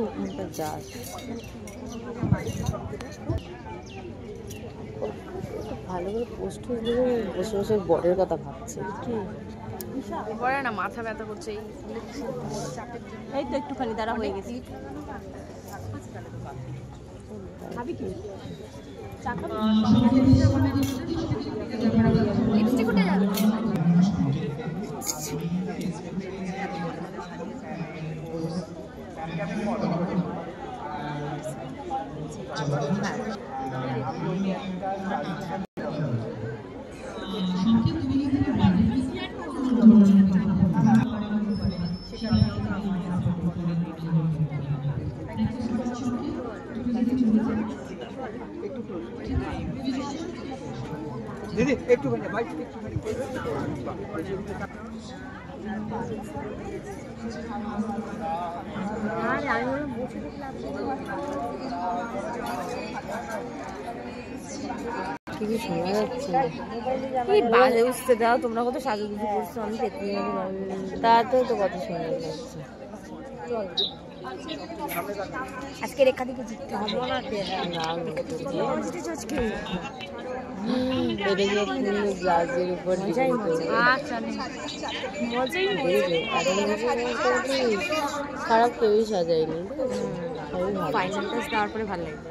ওখানকার যাস ভালো করে পোস্ট দিলে বসে বসে বরের কথা ভাবছে কি বলে না মাথা ব্যথা করছে এই তো একটুখানি দাঁড়া হয়ে গেছি ভাবি কি লিপস্টিক উঠে যাবে दीदी एक टू बने भाई কিছু শোনা যাচ্ছে কি বাজে বুঝতে দাও তোমরা কত সাজুগুজু করছো আমি দেখতে তাতেও তো কত শোনা যাচ্ছে আজকে রেখা দিকে জিততে হবে না আজকে বেড়ে গিয়ে কিন্তু গ্লাসের উপর খারাপ কেউই সাজায়নি তারপরে ভালো লাগবে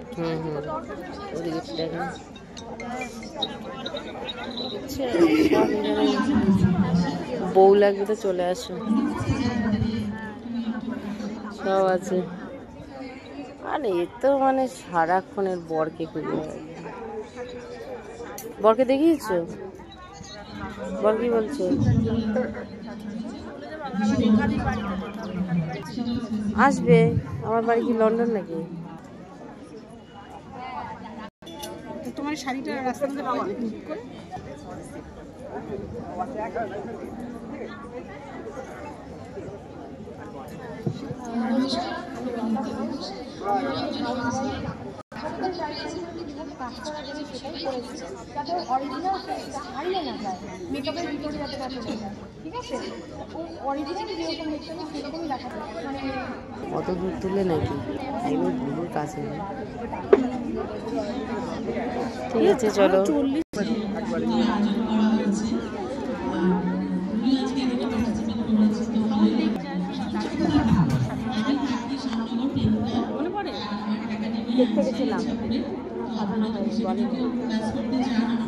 বউ লাগবে তো চলে আসো সব আছে আর এ তো মানে সারাক্ষণের বরকে খুঁজে বরকে দেখিয়েছো বর কি বলছো আসবে আমার বাড়ি কি লন্ডন নাকি তোমার শাড়িটা রাস্তার মধ্যে পাওয়া কত দূর তুলে নাকি একদম ভুলুর কাছে ঠিক আছে চলো দেখতে গেছিলাম সাজানো হয়নি বলেনি